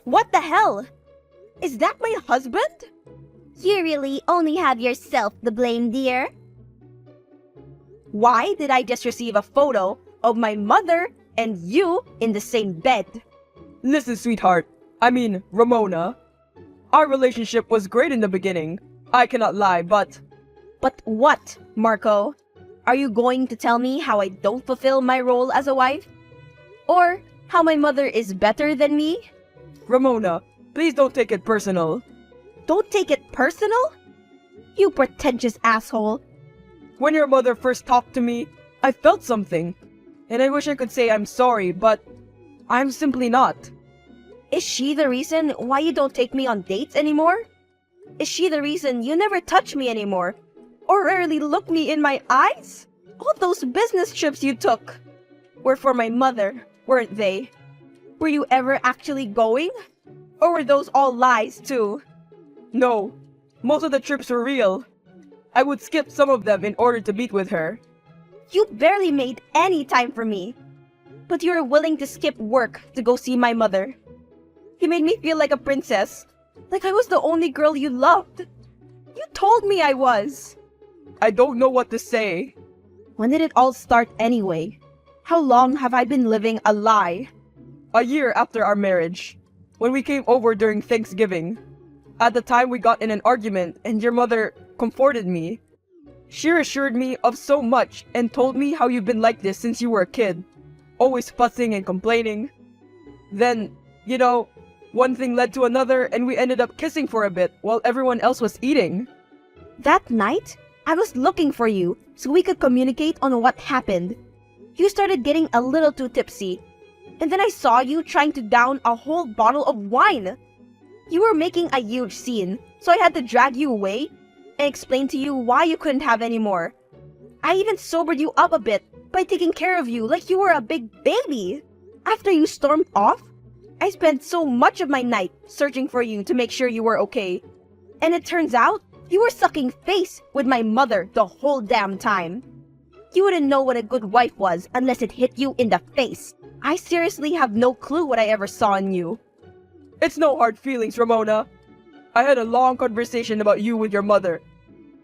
What the hell? Is that my husband? You really only have yourself to blame, dear. Why did I just receive a photo of my mother and you in the same bed? Listen, sweetheart. I mean, Ramona. Our relationship was great in the beginning. I cannot lie, but... But what, Marco? Are you going to tell me how I don't fulfill my role as a wife? Or how my mother is better than me? Ramona, please don't take it personal. Don't take it personal? You pretentious asshole. When your mother first talked to me, I felt something. And I wish I could say I'm sorry, but I'm simply not. Is she the reason why you don't take me on dates anymore? Is she the reason you never touch me anymore? Or rarely look me in my eyes? All those business trips you took were for my mother, weren't they? Were you ever actually going? Or were those all lies too? No, most of the trips were real. I would skip some of them in order to meet with her. You barely made any time for me. But you were willing to skip work to go see my mother. You made me feel like a princess. Like I was the only girl you loved. You told me I was. I don't know what to say. When did it all start anyway? How long have I been living a lie? A year after our marriage, when we came over during Thanksgiving. At the time we got in an argument and your mother comforted me. She assured me of so much and told me how you've been like this since you were a kid. Always fussing and complaining. Then, one thing led to another and we ended up kissing for a bit while everyone else was eating. That night, I was looking for you so we could communicate on what happened. You started getting a little too tipsy. And then I saw you trying to down a whole bottle of wine. You were making a huge scene, so I had to drag you away and explain to you why you couldn't have any more. I even sobered you up a bit by taking care of you like you were a big baby. After you stormed off, I spent so much of my night searching for you to make sure you were okay. And it turns out, you were sucking face with my mother the whole damn time. You wouldn't know what a good wife was unless it hit you in the face. I seriously have no clue what I ever saw in you. It's no hard feelings, Ramona. I had a long conversation about you with your mother,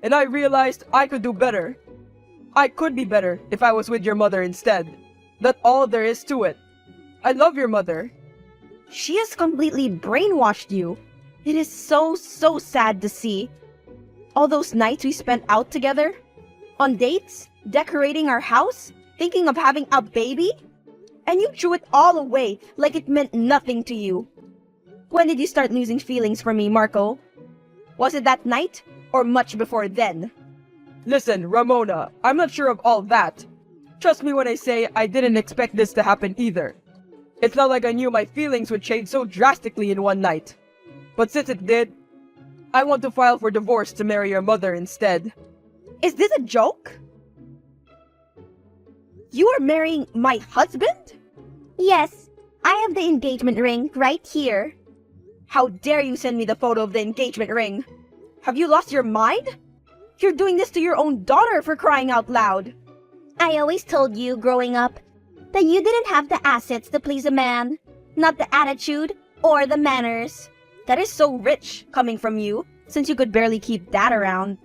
and I realized I could do better. I could be better if I was with your mother instead. That's all there is to it. I love your mother. She has completely brainwashed you. It is so sad to see. All those nights we spent out together, on dates, decorating our house, thinking of having a baby, and you threw it all away like it meant nothing to you. When did you start losing feelings for me, Marco? Was it that night, or much before then? Listen, Ramona, I'm not sure of all that. Trust me when I say I didn't expect this to happen either. It's not like I knew my feelings would change so drastically in one night. But since it did, I want to file for divorce to marry your mother instead. Is this a joke? You are marrying my husband? Yes, I have the engagement ring right here. How dare you send me the photo of the engagement ring? Have you lost your mind? You're doing this to your own daughter, for crying out loud. I always told you growing up that you didn't have the assets to please a man, not the attitude or the manners. That is so rich coming from you, since you could barely keep Dad around.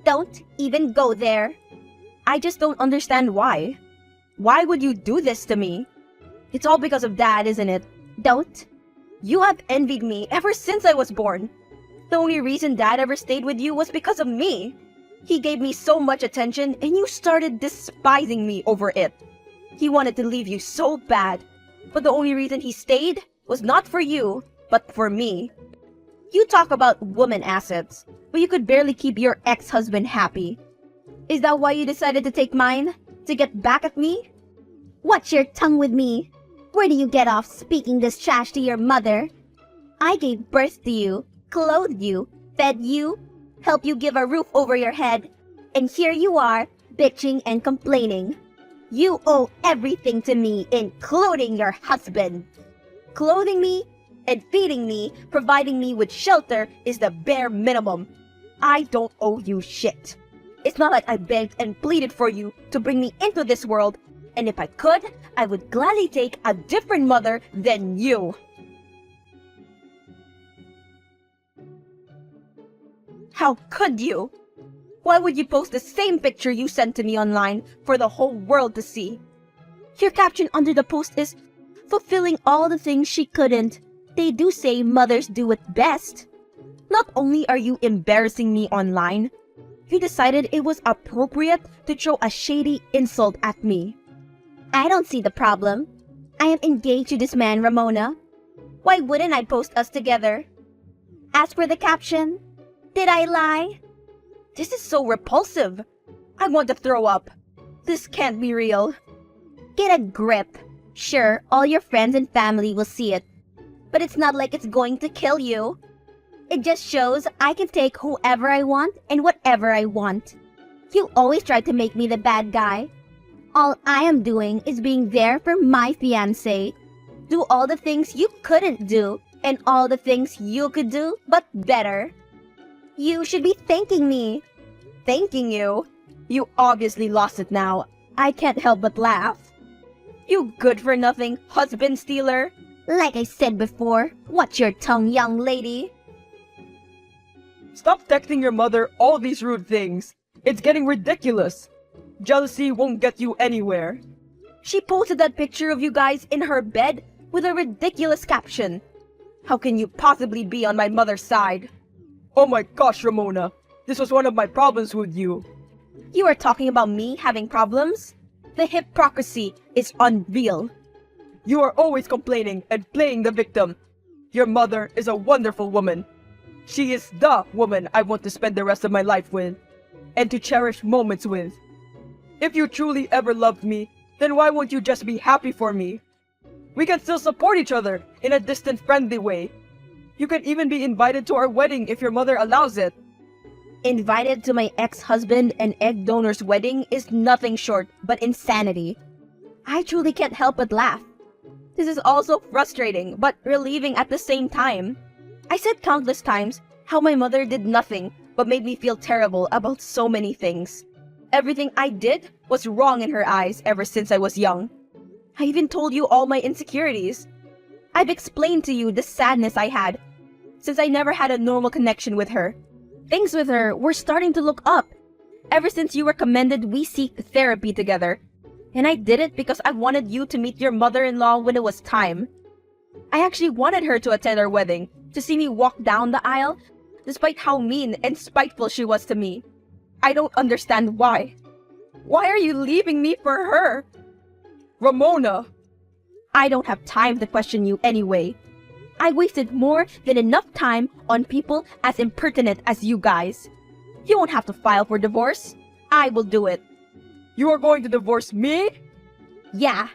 Don't even go there. I just don't understand why. Why would you do this to me? It's all because of Dad, isn't it? Don't. You have envied me ever since I was born. The only reason Dad ever stayed with you was because of me. He gave me so much attention and you started despising me over it. He wanted to leave you so bad, but the only reason he stayed was not for you, but for me. You talk about woman assets, but you could barely keep your ex-husband happy. Is that why you decided to take mine? To get back at me? Watch your tongue with me. Where do you get off speaking this trash to your mother? I gave birth to you, clothed you, fed you, helped you give a roof over your head, and here you are, bitching and complaining. You owe everything to me, including your husband. Clothing me and feeding me, providing me with shelter is the bare minimum. I don't owe you shit. It's not like I begged and pleaded for you to bring me into this world, and if I could, I would gladly take a different mother than you. How could you? Why would you post the same picture you sent to me online for the whole world to see? Your caption under the post is, fulfilling all the things she couldn't. They do say mothers do it best. Not only are you embarrassing me online, you decided it was appropriate to throw a shady insult at me. I don't see the problem. I am engaged to this man, Ramona. Why wouldn't I post us together? As for the caption, did I lie? This is so repulsive. I want to throw up. This can't be real. Get a grip. Sure, all your friends and family will see it, but it's not like it's going to kill you. It just shows I can take whoever I want and whatever I want. You always try to make me the bad guy. All I am doing is being there for my fiancé. Do all the things you couldn't do and all the things you could do, but better. You should be thanking me. Thanking you? You obviously lost it now. I can't help but laugh. You good-for-nothing husband stealer. Like I said before, watch your tongue, young lady. Stop texting your mother all these rude things. It's getting ridiculous. Jealousy won't get you anywhere. She posted that picture of you guys in her bed with a ridiculous caption. How can you possibly be on my mother's side? Oh my gosh, Ramona. This was one of my problems with you. You are talking about me having problems? The hypocrisy is unreal. You are always complaining and playing the victim. Your mother is a wonderful woman. She is the woman I want to spend the rest of my life with, and to cherish moments with. If you truly ever loved me, then why won't you just be happy for me? We can still support each other in a distant, friendly way. You can even be invited to our wedding if your mother allows it. Invited to my ex-husband and egg donor's wedding is nothing short but insanity. I truly can't help but laugh. This is also frustrating but relieving at the same time. I said countless times how my mother did nothing but made me feel terrible about so many things. Everything I did was wrong in her eyes ever since I was young. I even told you all my insecurities. I've explained to you the sadness I had since I never had a normal connection with her. Things with her were starting to look up. Ever since you recommended we seek therapy together. And I did it because I wanted you to meet your mother-in-law when it was time. I actually wanted her to attend our wedding, to see me walk down the aisle, despite how mean and spiteful she was to me. I don't understand why. Why are you leaving me for her? Ramona! I don't have time to question you anyway. I wasted more than enough time on people as impertinent as you guys. You won't have to file for divorce. I will do it. You are going to divorce me? Yeah,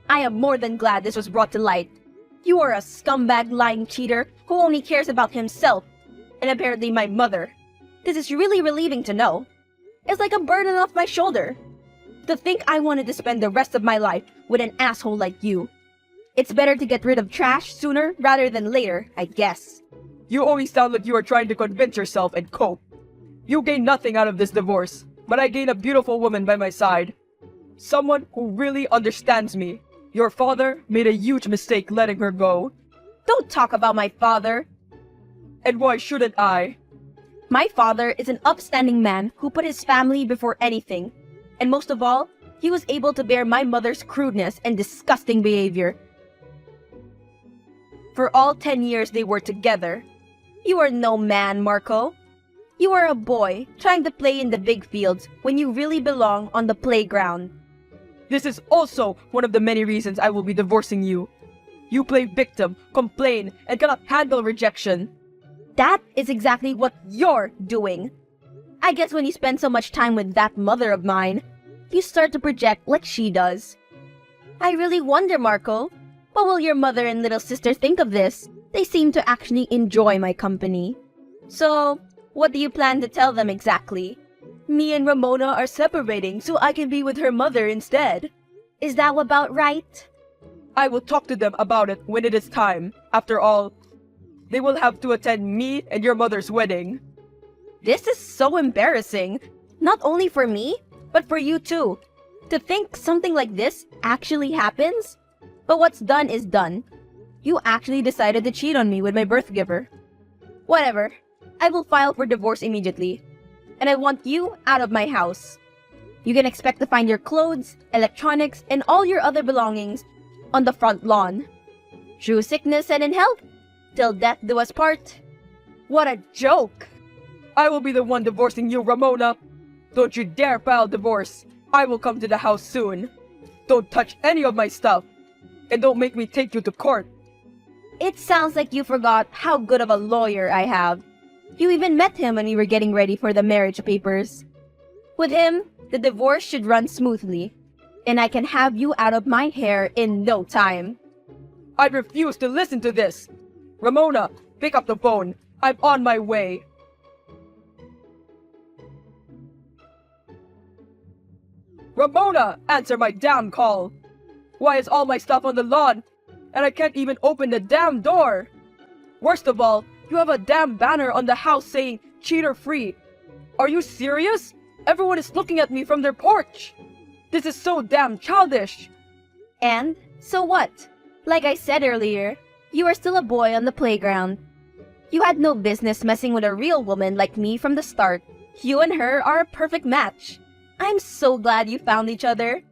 I am more than glad this was brought to light. You are a scumbag lying cheater who only cares about himself, and apparently my mother. This is really relieving to know. It's like a burden off my shoulder. To think I wanted to spend the rest of my life with an asshole like you. It's better to get rid of trash sooner rather than later, I guess. You always sound like you are trying to convince yourself and cope. You gain nothing out of this divorce, but I gain a beautiful woman by my side. Someone who really understands me. Your father made a huge mistake letting her go. Don't talk about my father. And why shouldn't I? My father is an upstanding man who put his family before anything. And most of all, he was able to bear my mother's crudeness and disgusting behavior. For all 10 years they were together. You are no man, Marco. You are a boy trying to play in the big fields when you really belong on the playground. This is also one of the many reasons I will be divorcing you. You play victim, complain, and cannot handle rejection. That is exactly what you're doing. I guess when you spend so much time with that mother of mine, you start to project like she does. I really wonder, Marco, what will your mother and little sister think of this? They seem to actually enjoy my company. So, what do you plan to tell them exactly? Me and Ramona are separating so I can be with her mother instead. Is that about right? I will talk to them about it when it is time. After all, they will have to attend me and your mother's wedding. This is so embarrassing. Not only for me, but for you too. To think something like this actually happens? But what's done is done. You actually decided to cheat on me with my birth giver. Whatever. I will file for divorce immediately. And I want you out of my house. You can expect to find your clothes, electronics, and all your other belongings on the front lawn. Through sickness and in health, till death do us part. What a joke! I will be the one divorcing you, Ramona. Don't you dare file divorce. I will come to the house soon. Don't touch any of my stuff. And don't make me take you to court. It sounds like you forgot how good of a lawyer I have. You even met him when we were getting ready for the marriage papers. With him, the divorce should run smoothly, and I can have you out of my hair in no time. I refuse to listen to this. Ramona, pick up the phone. I'm on my way. Ramona, answer my damn call. Why is all my stuff on the lawn? And I can't even open the damn door. Worst of all, you have a damn banner on the house saying cheater free. Are you serious? Everyone is looking at me from their porch. This is so damn childish. And so what? Like I said earlier, you are still a boy on the playground. You had no business messing with a real woman like me from the start. You and her are a perfect match. I'm so glad you found each other.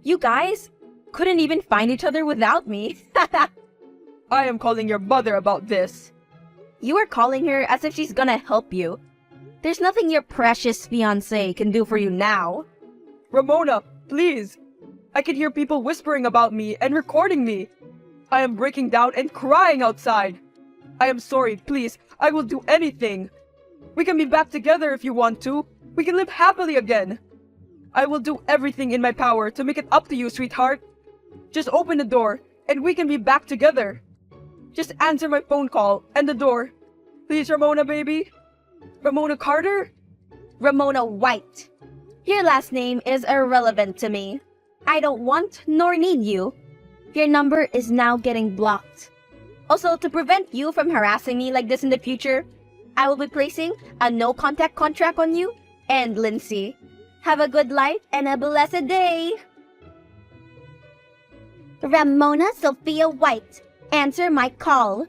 You guys couldn't even find each other without me. I am calling your mother about this. You are calling her as if she's gonna help you. There's nothing your precious fiancé can do for you now. Ramona, please. I can hear people whispering about me and recording me. I am breaking down and crying outside. I am sorry, please. I will do anything. We can be back together if you want to. We can live happily again. I will do everything in my power to make it up to you, sweetheart. Just open the door and we can be back together. Just answer my phone call and the door. Please, Ramona, baby. Ramona Carter? Ramona White. Your last name is irrelevant to me. I don't want nor need you. Your number is now getting blocked. Also, to prevent you from harassing me like this in the future, I will be placing a no-contact contract on you and Lindsay. Have a good life and a blessed day. Ramona Sophia White, answer my call.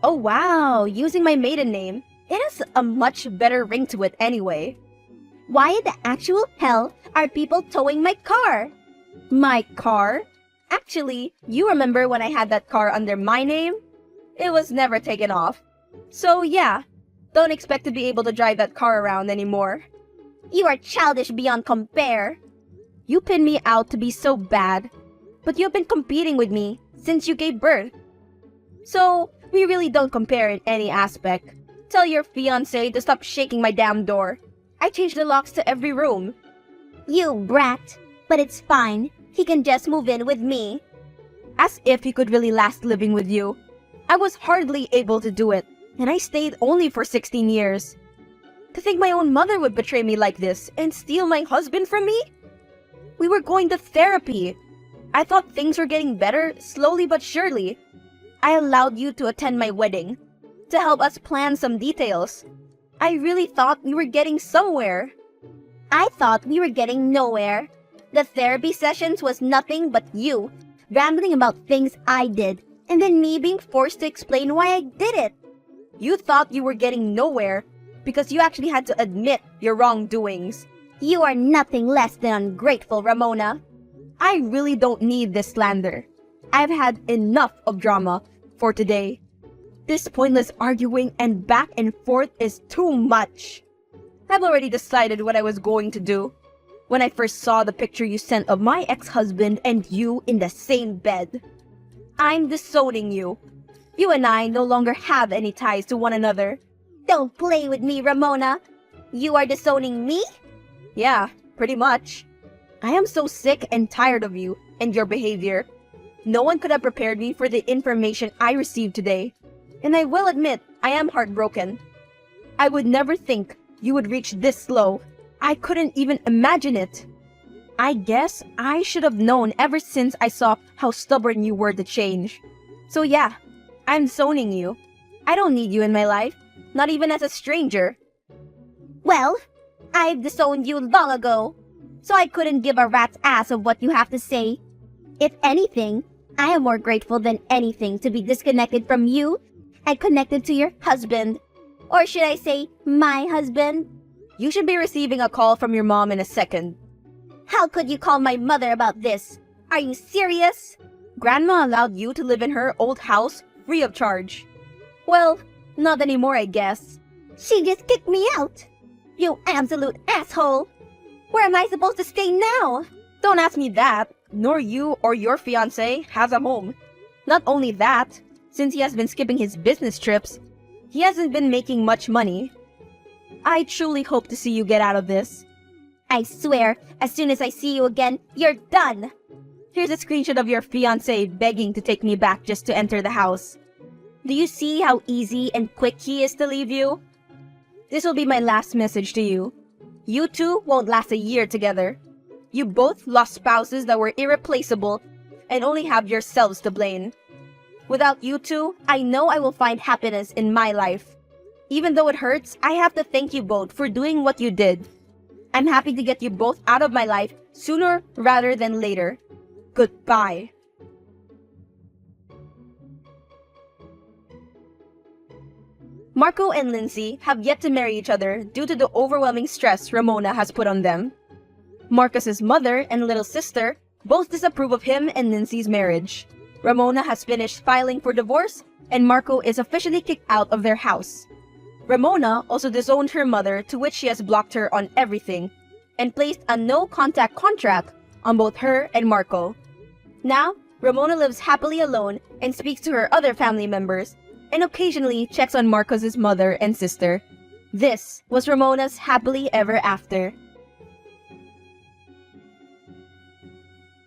Oh wow, using my maiden name. It has a much better ring to it anyway. Why the actual hell are people towing my car? My car? Actually, you remember when I had that car under my name? It was never taken off. So yeah, don't expect to be able to drive that car around anymore. You are childish beyond compare. You pinned me out to be so bad, but you've been competing with me since you gave birth. So, we really don't compare in any aspect. Tell your fiancé to stop shaking my damn door. I changed the locks to every room. You brat. But it's fine. He can just move in with me. As if he could really last living with you. I was hardly able to do it, and I stayed only for 16 years. To think my own mother would betray me like this and steal my husband from me? We were going to therapy. I thought things were getting better, slowly but surely. I allowed you to attend my wedding, to help us plan some details. I really thought we were getting somewhere. I thought we were getting nowhere. The therapy sessions was nothing but you, rambling about things I did, and then me being forced to explain why I did it. You thought you were getting nowhere because you actually had to admit your wrongdoings. You are nothing less than ungrateful, Ramona. I really don't need this slander. I've had enough of drama for today. This pointless arguing and back and forth is too much. I've already decided what I was going to do when I first saw the picture you sent of my ex-husband and you in the same bed. I'm disowning you. You and I no longer have any ties to one another. Don't play with me, Ramona. You are disowning me? Yeah, pretty much. I am so sick and tired of you and your behavior. No one could have prepared me for the information I received today. And I will admit, I am heartbroken. I would never think you would reach this low. I couldn't even imagine it. I guess I should have known ever since I saw how stubborn you were to change. So yeah, I'm zoning you. I don't need you in my life, not even as a stranger. Well, I've disowned you long ago, so I couldn't give a rat's ass of what you have to say. If anything, I am more grateful than anything to be disconnected from you and connected to your husband. Or should I say, my husband? You should be receiving a call from your mom in a second. How could you call my mother about this? Are you serious? Grandma allowed you to live in her old house free of charge. Well, not anymore, I guess. She just kicked me out. You absolute asshole. Where am I supposed to stay now? Don't ask me that, nor you or your fiancé has a home. Not only that, since he has been skipping his business trips, he hasn't been making much money. I truly hope to see you get out of this. I swear, as soon as I see you again, you're done. Here's a screenshot of your fiancé begging to take me back just to enter the house. Do you see how easy and quick he is to leave you? This will be my last message to you. You two won't last a year together. You both lost spouses that were irreplaceable and only have yourselves to blame. Without you two, I know I will find happiness in my life. Even though it hurts, I have to thank you both for doing what you did. I'm happy to get you both out of my life sooner rather than later. Goodbye. Marco and Lindsay have yet to marry each other due to the overwhelming stress Ramona has put on them. Marcus's mother and little sister both disapprove of him and Lindsay's marriage. Ramona has finished filing for divorce, and Marco is officially kicked out of their house. Ramona also disowned her mother, to which she has blocked her on everything, and placed a no-contact contract on both her and Marco. Now, Ramona lives happily alone and speaks to her other family members, and occasionally checks on Marcos' mother and sister. This was Ramona's happily ever after.